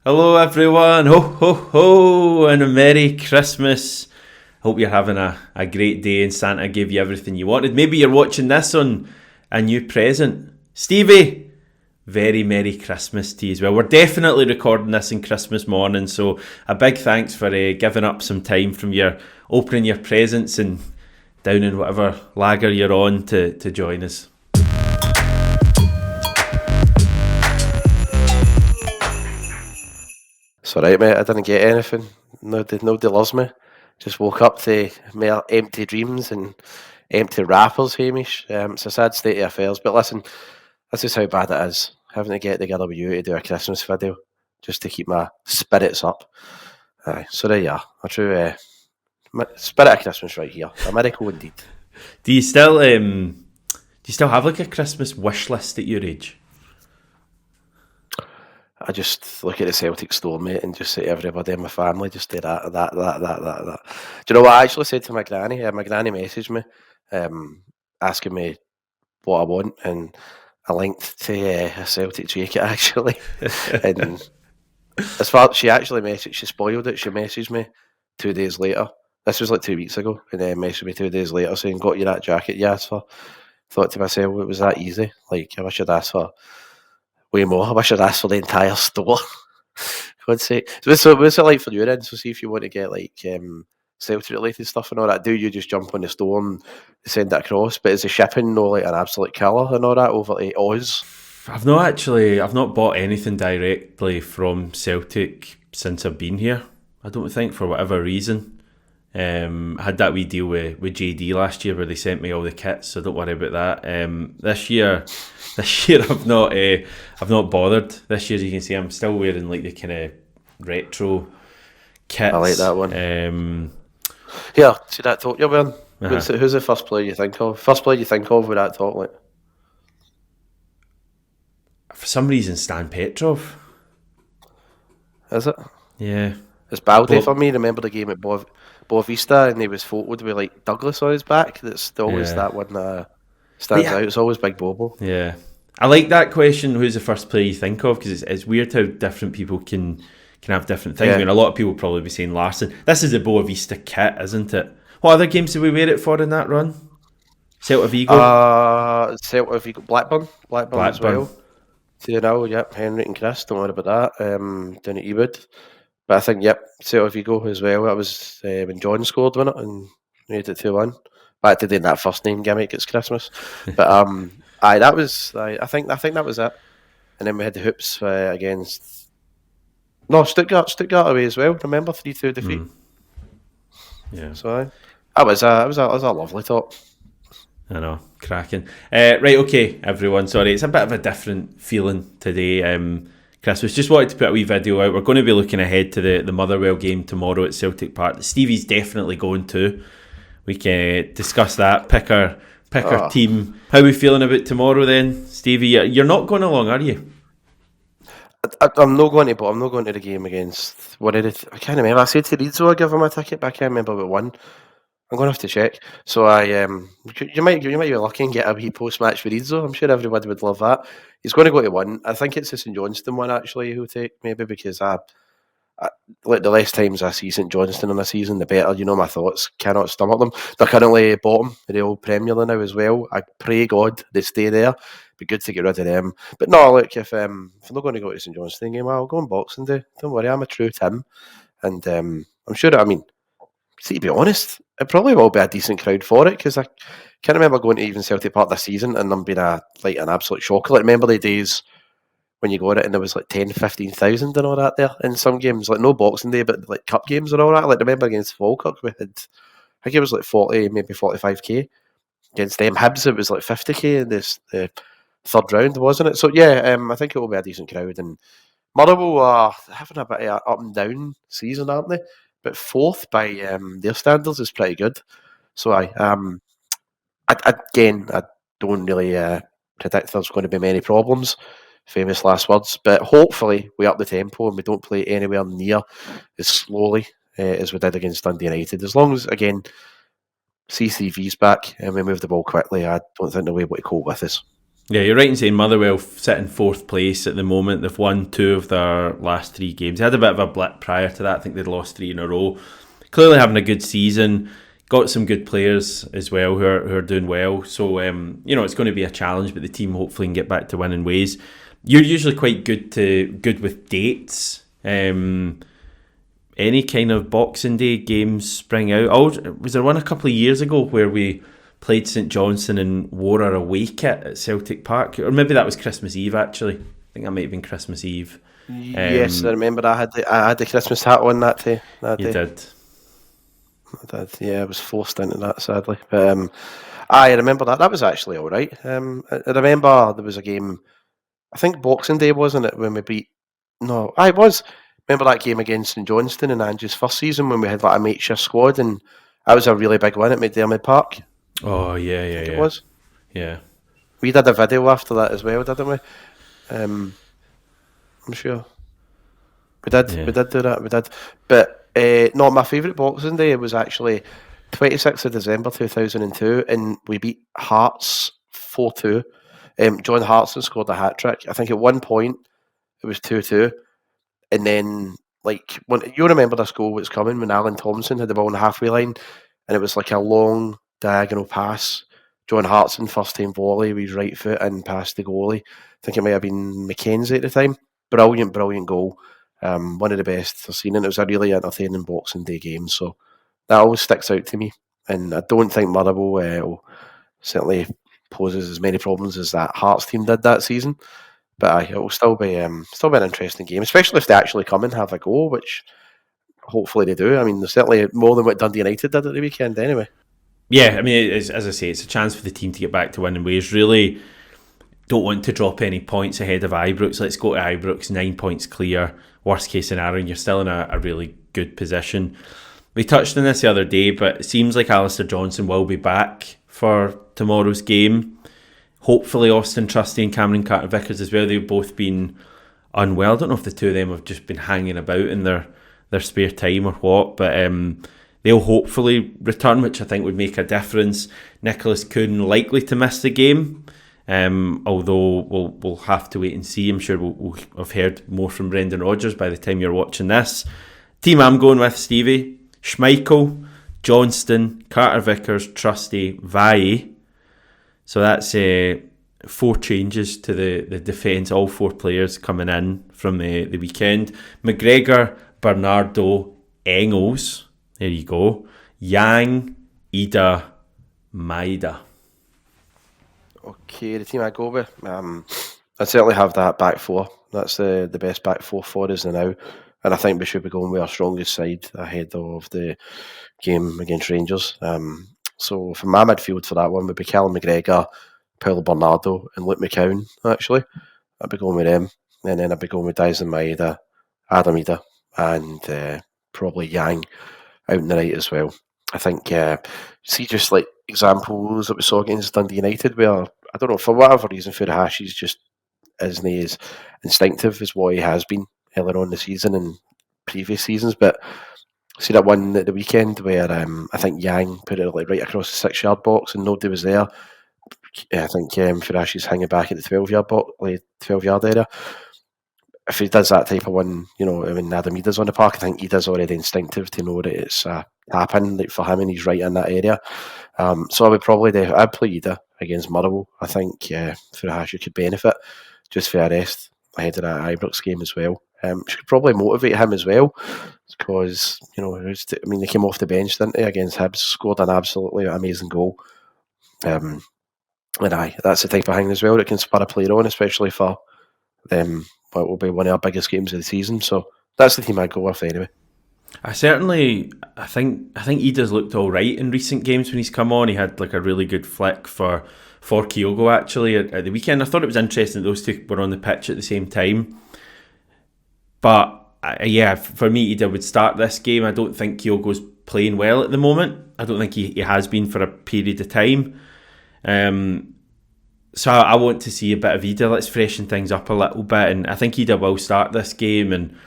Hello everyone, ho ho ho, and a Merry Christmas. Hope you're having a great day and Santa gave you everything you wanted. Maybe you're watching this on a new present. Stevie, very Merry Christmas to you as well. We're definitely recording this on Christmas morning, so a big thanks for giving up some time from your opening your presents and down in whatever lager you're on to join us. It's alright, mate. I didn't get anything. Nobody loves me. Just woke up to mere empty dreams and empty wrappers, Hamish. It's a sad state of affairs. But listen, this is how bad it is. Having to get together with you to do a Christmas video just to keep my spirits up. Aye, so there you are. A true spirit of Christmas right here. A miracle indeed. Do you still have like a Christmas wish list at your age? I just look at the Celtic store, mate, and just say to everybody in my family, just do that. Do you know what I actually said to my granny? My granny messaged me asking me what I want, and I linked to a Celtic jacket, actually. And as far she actually messaged, she spoiled it. She messaged me 2 days later. This was like 2 weeks ago, and then messaged me 2 days later saying, got you that jacket you asked for. Thought to myself, it was that easy. Like, I wish I'd asked for way more. I wish I'd asked for the entire store. God's sake. So what's it like for your end? So see if you want to get like Celtic related stuff and all that. Do you just jump on the store and send it across? But is the shipping no like an absolute killer and all that over to Oz? I've not bought anything directly from Celtic since I've been here. I don't think, for whatever reason. I had that wee deal with JD last year where they sent me all the kits, so don't worry about that. This year I've not bothered. This year, as you can see, I'm still wearing like the kind of retro kits. I like that one. Here, see that top you're wearing? Who's the first player you think of? First player you think of with that top, like? For some reason, Stan Petrov. Is it? Yeah. It's Baldy for me. Remember the game at Boavista, and he was photoed with like Douglas on his back. That's always that one that stands out. It's always Big Bobo. Yeah. I like that question, who's the first player you think of, because it's weird how different people can have different things. I mean, a lot of people probably be saying Larson. This is the Boavista kit, isn't it? What other games did we wear it for in that run? Celta Vigo? Celta Vigo. Blackburn as well. 2-0, yep. Henry and Chris, don't worry about that. Down at Ewood. But I think, Celta Vigo as well. That was when John scored, wasn't it? And made it 2-1. Back to doing that first name gimmick, it's Christmas. But I think that was it. And then we had the hoops against Stuttgart away as well. Remember 3-2 defeat. Yeah. So that was a lovely top. I know, cracking. Right, okay, everyone. Sorry, it's a bit of a different feeling today. Christmas. Just wanted to put a wee video out. We're going to be looking ahead to the Motherwell game tomorrow at Celtic Park. Stevie's definitely going to. We can discuss that. Pick our team. How are we feeling about tomorrow then, Stevie? You're not going along, are you? I'm not going to, but I'm not going to the game against I can't remember. I said to Rizzo I'd give him a ticket, but I can't remember what one. I'm going to have to check. So you might be lucky and get a wee post-match with Rizzo. I'm sure everybody would love that. He's going to go to one. I think it's the St Johnstone one actually he'll take, maybe, because like the less times I see St Johnstone in a season, the better. You know my thoughts. Cannot stomach them. They're currently bottom in the old Premier League now as well. I pray God they stay there. Be good to get rid of them. But no, look, if I'm not going to go to St Johnstone game, I'll go on Boxing Day. Don't worry, I'm a true Tim. And I'm sure, see, to be honest, it probably will be a decent crowd for it, because I can't remember going to even Celtic Park this season and them being an absolute shocker. Like, remember the days when you go at it and there was like 10, 15,000 and all that there in some games, like no Boxing Day, but like cup games and all that. Like, remember against Falkirk, we had, I think it was like 40, maybe 45k. Against them Hibs, it was like 50k in this third round, wasn't it? So yeah, I think it will be a decent crowd. And Motherwell are having a bit of an up and down season, aren't they? But fourth by their standards is pretty good. So I don't really predict there's going to be many problems. Famous last words. But hopefully we up the tempo and we don't play anywhere near as slowly as we did against Dundee United. As long as, again, CCV's back and we move the ball quickly, I don't think they'll be able to cope with us. Yeah, you're right in saying Motherwell sit in 4th place at the moment. They've won 2 of their last 3 games. They had a bit of a blip prior to that. I think they'd lost 3 in a row. Clearly having a good season. Got some good players as well who are doing well. So, it's going to be a challenge, but the team hopefully can get back to winning ways. You're usually quite good with dates. Any kind of Boxing Day games spring out. Was there one a couple of years ago where we played St Johnstone and wore our away kit at Celtic Park? Or maybe that was Christmas Eve, actually. I think that might have been Christmas Eve. Yes, I remember I had the Christmas hat on that day. You did. I did, yeah, I was forced into that, sadly. But I remember that. That was actually all right. I remember there was a game, I think Boxing Day, wasn't it, when we beat... No, it was. Remember that game against St Johnstone in Andrew's first season when we had like a makeshift squad, and that was a really big win at McDermott Park. Oh, yeah. It was. Yeah. We did a video after that as well, didn't we? I'm sure. We did do that, we did. But no, my favourite Boxing Day was actually 26th of December 2002, and we beat Hearts 4-2. John Hartson scored a hat-trick. I think at one point it was 2-2. And then, when you remember this goal was coming when Alan Thompson had the ball on the halfway line, and it was like a long diagonal pass. John Hartson, first-time volley with his right foot and past the goalie. I think it might have been Mackenzie at the time. Brilliant goal. One of the best I've seen, and it was a really entertaining Boxing Day game. So that always sticks out to me. And I don't think Motherwell certainly poses as many problems as that Hearts team did that season. But it will still be an interesting game, especially if they actually come and have a go, which hopefully they do. I mean, there's certainly more than what Dundee United did at the weekend anyway. Yeah, I mean, as I say, it's a chance for the team to get back to winning ways. Really don't want to drop any points ahead of Ibrox. Let's go to Ibrox, 9 points clear. Worst case scenario, and you're still in a really good position. We touched on this the other day, but it seems like Alistair Johnson will be back for tomorrow's game. Hopefully Austin Trusty and Cameron Carter-Vickers as well. They've both been unwell. I don't know if the two of them have just been hanging about in their spare time or what, but they'll hopefully return, which I think would make a difference. Nicholas Kuhn likely to miss the game, although we'll have to wait and see. I'm sure we'll have heard more from Brendan Rodgers by the time you're watching this. Team I'm going with, Stevie: Schmeichel, Johnston, Carter-Vickers, Trusty, Valle. So that's 4 changes to the defence, all 4 players coming in from the weekend. McGregor, Bernardo, Engels, there you go. Yang, Ida, Maida. Okay, the team I go with, I certainly have that back 4. That's the best back 4 for us now. And I think we should be going with our strongest side ahead of the game against Rangers. So for my midfield for that one would be Callum McGregor, Paulo Bernardo and Luke McCown, actually. I'd be going with them. And then I'd be going with Dyson Maeda, Adam Ida, and probably Yang out in the right as well. I think, see just like examples that we saw against Dundee United where, I don't know, for whatever reason, Furuhashi's just isn't as instinctive as what he has been earlier on the season and previous seasons, but see that one at the weekend where I think Yang put it right across the 6-yard box and nobody was there. I think Furuhashi's hanging back at the 12-yard box, 12-yard area. If he does that type of one, when Adam Ida's on the park, I think Ida's already instinctive to know that it's a tap-in for him and he's right in that area. So I would probably I'd play Ida against Motherwell. I think Furuhashi could benefit just for a rest ahead of that Ibrox game as well. Which could probably motivate him as well because, they came off the bench, didn't they, against Hibs, scored an absolutely amazing goal. And that's the type of thing as well that can spur a player on, especially for what will be one of our biggest games of the season. So that's the team I'd go with anyway. I think Ida's looked all right in recent games when he's come on. He had like a really good flick for Kyogo actually at the weekend. I thought it was interesting that those two were on the pitch at the same time. But for me, Ida would start this game. I don't think Kyogo's playing well at the moment. I don't think he has been for a period of time. So I want to see a bit of Ida. Let's freshen things up a little bit. And I think Ida will start this game. And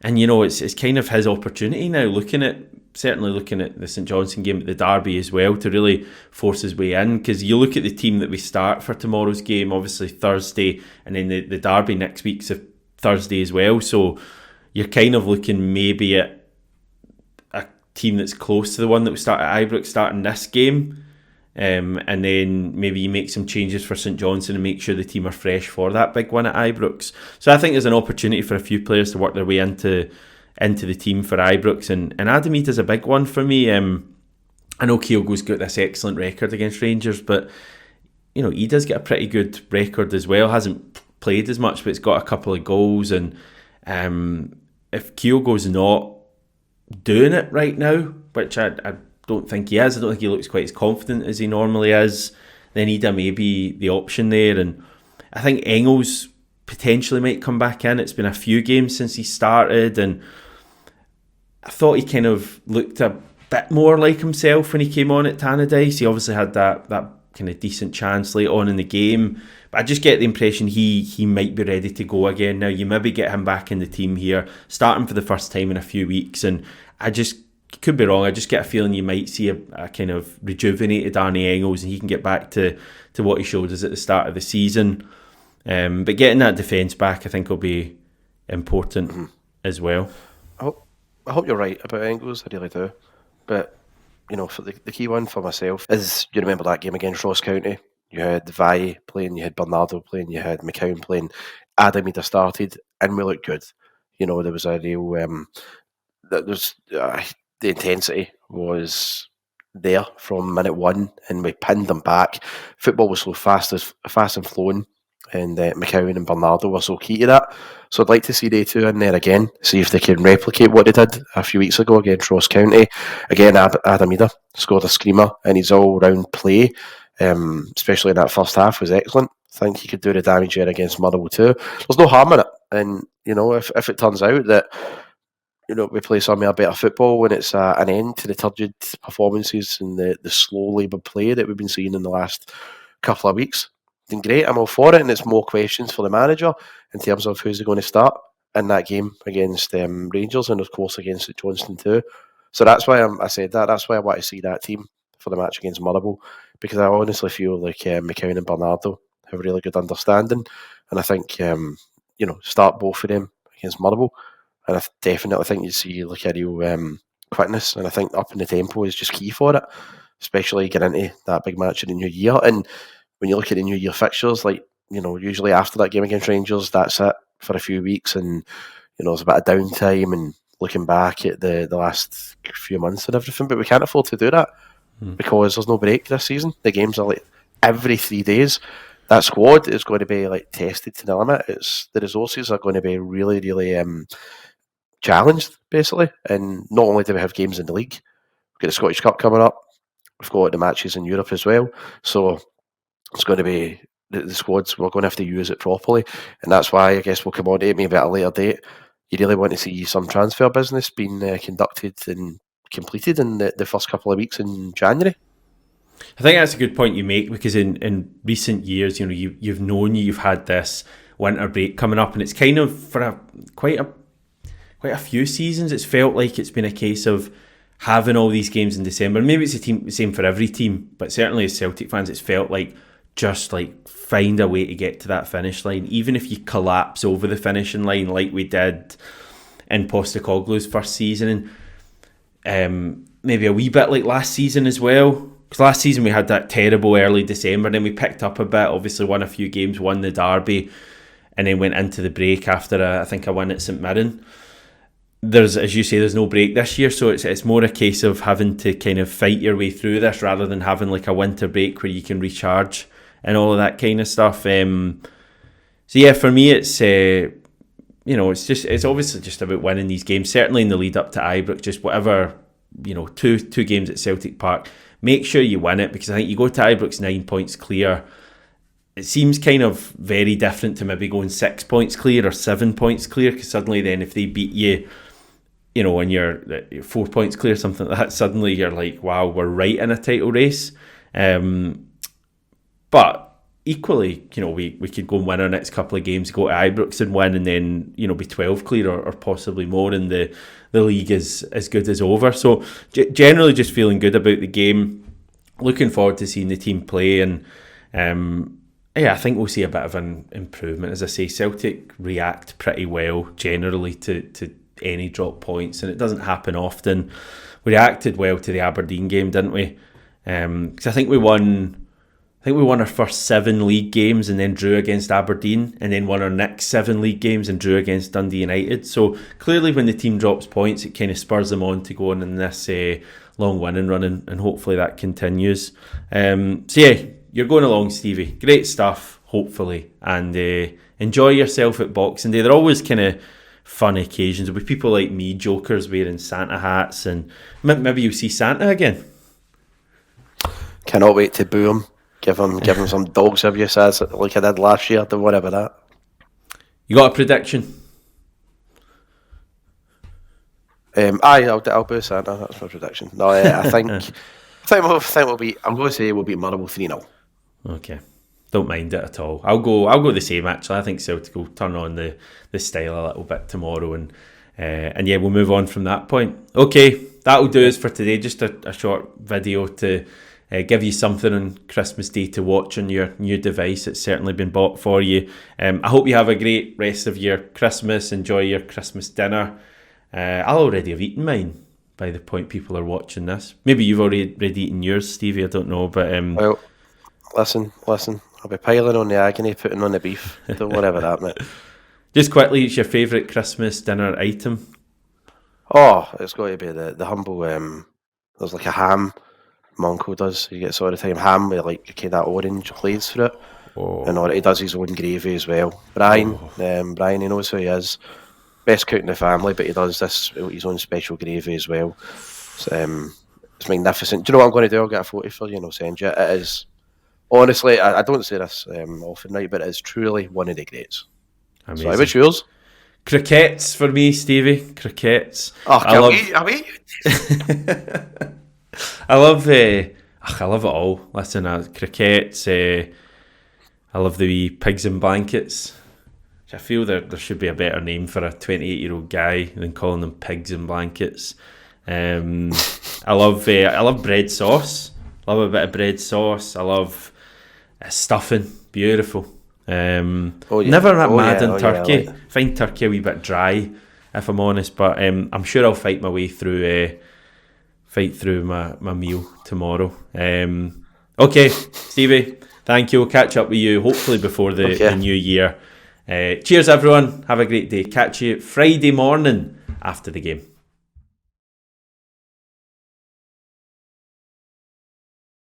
it's kind of his opportunity now, looking at certainly looking at the St Johnstone game at the Derby as well to really force his way in, because you look at the team that we start for tomorrow's game, obviously Thursday, and then the Derby next week's a Thursday as well, so you're kind of looking maybe at a team that's close to the one that we start at Ibrox starting this game. And then maybe you make some changes for St Johnstone and make sure the team are fresh for that big one at Ibrox. So I think there's an opportunity for a few players to work their way into the team for Ibrox, and Adam Ida's a big one for me. I know Kyogo's got this excellent record against Rangers, but Ida's got a pretty good record as well. Hasn't played as much, but it's got a couple of goals. And if Kyogo's not doing it right now, which I don't think he is. I don't think he looks quite as confident as he normally is. Then Ida may be the option there. And I think Engels potentially might come back in. It's been a few games since he started, and I thought he kind of looked a bit more like himself when he came on at Tannadice. He obviously had that kind of decent chance late on in the game, but I just get the impression he might be ready to go again now. You maybe get him back in the team here, starting for the first time in a few weeks, and I just could be wrong. I just get a feeling you might see a kind of rejuvenated Arnie Engels, and he can get back to what he showed us at the start of the season. But getting that defence back, I think, will be important as well. I hope you're right about Engels, I really do. But, for the key one for myself is, you remember that game against Ross County? You had Valle playing, you had Bernardo playing, you had McCown playing, Adam Ida started, and we looked good. There was a real... the intensity was there from minute one, and we pinned them back. Football was so fast and flowing, and McCowan and Bernardo were so key to that. So I'd like to see they two in there again, see if they can replicate what they did a few weeks ago against Ross County. Again, Adam Ida scored a screamer, and his all-round play, especially in that first half, was excellent. I think he could do the damage there against Motherwell too. There's no harm in it, and if it turns out that we play some of our better football when it's an end to the turgid performances and the slow laboured play that we've been seeing in the last couple of weeks, then great, I'm all for it, and it's more questions for the manager in terms of who's going to start in that game against Rangers, and of course against St Johnstone too. So that's why I said that. That's why I want to see that team for the match against Motherwell, because I honestly feel like McCown and Bernardo have really good understanding, and I think start both of them against Motherwell. And I definitely think you see like a real quickness, and I think up in the tempo is just key for it, especially getting into that big match in the new year. And when you look at the new year fixtures, usually after that game against Rangers, that's it for a few weeks, and there's a bit of downtime and looking back at the last few months and everything. But we can't afford to do that because there's no break this season. The games are every 3 days. That squad is going to be tested to the limit. The resources are going to be really, really challenged, basically. And not only do we have games in the league, we've got the Scottish Cup coming up, we've got the matches in Europe as well, so it's going to be the squads, we're going to have to use it properly, and that's why I guess we'll come on to it maybe at a later date. You really want to see some transfer business being conducted and completed in the first couple of weeks in January. I think that's a good point you make, because in recent years, you've known you've had this winter break coming up, and it's kind of for quite a few seasons, it's felt like it's been a case of having all these games in December. Maybe it's the same for every team, but certainly as Celtic fans, it's felt like just find a way to get to that finish line, even if you collapse over the finishing line like we did in Postecoglou's first season, and maybe a wee bit like last season as well. Because last season we had that terrible early December, then we picked up a bit, obviously won a few games, won the Derby, and then went into the break after a win at St Mirren. There's, as you say, there's no break this year, so it's more a case of having to kind of fight your way through this rather than having a winter break where you can recharge and all of that kind of stuff. So yeah, for me, it's it's obviously just about winning these games. Certainly in the lead up to Ibrox, just whatever, two games at Celtic Park, make sure you win it, because I think you go to Ibrox 9 points clear. It seems kind of very different to maybe going 6 points clear or 7 points clear, because suddenly then if they beat you, when you're 4 points clear, something like that, suddenly you're like, wow, we're right in a title race. But equally, we could go and win our next couple of games, go to Ibrox and win, and then be 12 clear or possibly more, and the league is as good as over. So generally, just feeling good about the game. Looking forward to seeing the team play, and I think we'll see a bit of an improvement. As I say, Celtic react pretty well generally to any drop points, and it doesn't happen often. We reacted well to the Aberdeen game, didn't we? Because I think we won our first 7 league games and then drew against Aberdeen, and then won our next 7 league games and drew against Dundee United. So clearly when the team drops points, it kind of spurs them on to go on in this long winning run, and hopefully that continues. You're going along, Stevie. Great stuff, hopefully. And enjoy yourself at Boxing Day. They're always kind of fun occasions with people like me, jokers wearing Santa hats, and maybe you'll see Santa again. Cannot wait to boo him. Give him some dogs abuse as like I did last year. Don't worry about that. You got a prediction? I'll boo Santa. That's my prediction. No, I think we'll be. I'm going to say we'll beat Motherwell 3-0. Okay, don't mind it at all. I'll go the same actually. I think Celtic will turn on the style a little bit tomorrow, and we'll move on from that point. Okay, that'll do us for today. Just a short video to give you something on Christmas Day to watch on your new device. It's certainly been bought for you. I hope you have a great rest of your Christmas. Enjoy your Christmas dinner. I'll already have eaten mine by the point people are watching this. Maybe you've already eaten yours, Stevie. I don't know, but well, listen. I'll be piling on the agony, putting on the beef. Don't worry about that, mate. Just quickly, it's your favourite Christmas dinner item? Oh, it's got to be the humble. There's like a ham. My uncle does. He gets all the time ham with like kind of orange glaze through it, and he does his own gravy as well. Brian, he knows who he is. Best cook in the family, but he does his own special gravy as well. It's magnificent. Do you know what I'm going to do? I'll get a photo for you and I'll send you. It is, honestly, I don't say this often, right, but it is truly one of the greats. Amazing. So, what's yours? Crickets for me, Stevie. Crickets. Oh, I love it all. Listen, crickets. I love the wee pigs in blankets. I feel there should be a better name for a 28-year-old guy than calling them pigs in blankets. I love bread sauce. Love a bit of bread sauce. I love stuffing. Beautiful. Never mad on turkey. Find turkey a wee bit dry, if I'm honest. But I'm sure I'll fight my way through my meal tomorrow. Okay, Stevie. Thank you. We'll catch up with you hopefully before the new year. Cheers, everyone. Have a great day. Catch you Friday morning after the game.